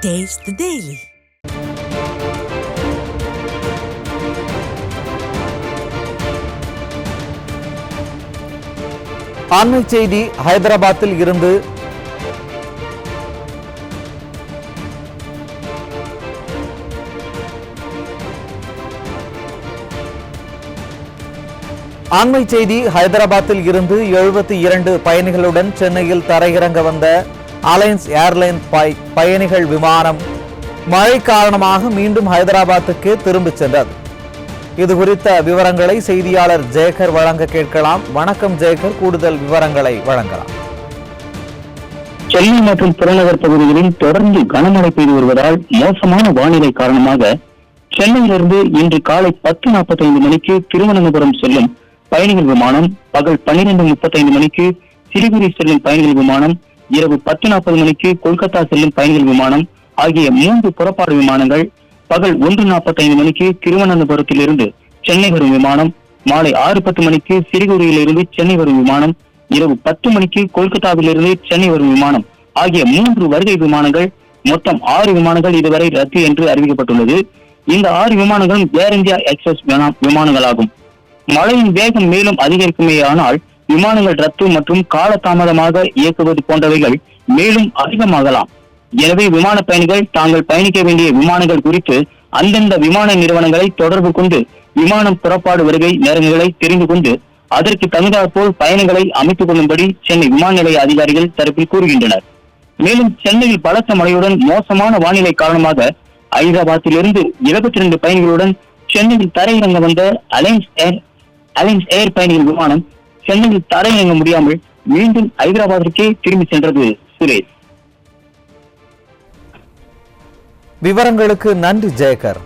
Taste the Daily. அண்மை செய்தி ஹைதராபாத்தில் இருந்து அண்மை செய்தி ஹைதராபாத்தில் இருந்து 72 பயணிகளுடன் சென்னையில் தரையிறங்க வந்த அலையன்ஸ் ஏர்லைன்ஸ் பயணிகள் விமானம் மழை காரணமாக மீண்டும் ஹைதராபாத்துக்கு திரும்பிச் சென்றது. இது குறித்த விவரங்களை செய்தியாளர் ஜெயகர் வழங்க கேட்கலாம். வணக்கம் ஜெயகர், கூடுதல் விவரங்களை வழங்கலாம். சென்னை மற்றும் புறநகர் பகுதிகளில் தொடர்ந்து கனமழை பெய்து வருவதால் மோசமான வானிலை காரணமாக சென்னையிலிருந்து இன்று காலை 10:45 மணிக்கு திருவனந்தபுரம் செல்லும் பயணிகள் விமானம், பகல் 12:35 மணிக்கு சிலிகுரி செல்லும் பயணிகள் விமானம், இரவு 10:40 மணிக்கு கொல்கத்தா செல்லும் பயணிகள் விமானம் ஆகிய 3 புறப்பாடு விமானங்கள், பகல் 1:45 மணிக்கு திருவனந்தபுரத்தில் இருந்து சென்னை வரும் விமானம், மாலை 6:10 மணிக்கு சிலிகுரியிலிருந்து சென்னை வரும் விமானம், இரவு 10 மணிக்கு கொல்கத்தாவிலிருந்து சென்னை வரும் விமானம் ஆகிய 3 வருகை விமானங்கள், மொத்தம் 6 விமானங்கள் இதுவரை ரத்து என்று அறிவிக்கப்பட்டுள்ளது. இந்த 6 விமானங்களும் ஏர் இந்தியா எக்ஸ்பிரஸ் விமானங்களாகும். மழையின் வேகம் மேலும் அதிகரிக்குமேயானால் விமானங்கள் ரத்து மற்றும் காலதாமதமாக இயக்குவது போன்றவைகள் மேலும் அதிகமாகலாம். எனவே விமான பயணிகள் தாங்கள் பயணிக்க வேண்டிய விமானங்கள் குறித்து அந்தந்த விமான நிறுவனங்களை தொடர்பு கொண்டு விமானம் புறப்பாடு வருகை நேரங்களை தெரிந்து கொண்டு அதற்கு தகுந்தாற்போல் பயணங்களை அமைத்துக் கொள்ளும்படி சென்னை விமான நிலைய அதிகாரிகள் தரப்பில் கூறுகின்றனர். மேலும் சென்னையில் பலத்த மழையுடன் மோசமான வானிலை காரணமாக ஹைதராபாத்தில் இருந்து 22 பயணிகளுடன் சென்னையில் தரையிறங்க வந்த அலையன்ஸ் ஏர் பயணிகள் விமானம் சென்னையில் தரையிறங்க முடியாமல் மீண்டும் ஹைதராபாத்திற்கே திரும்பி சென்றது. சுரேஷ், விவரங்களுக்கு நன்றி ஜெயகர்.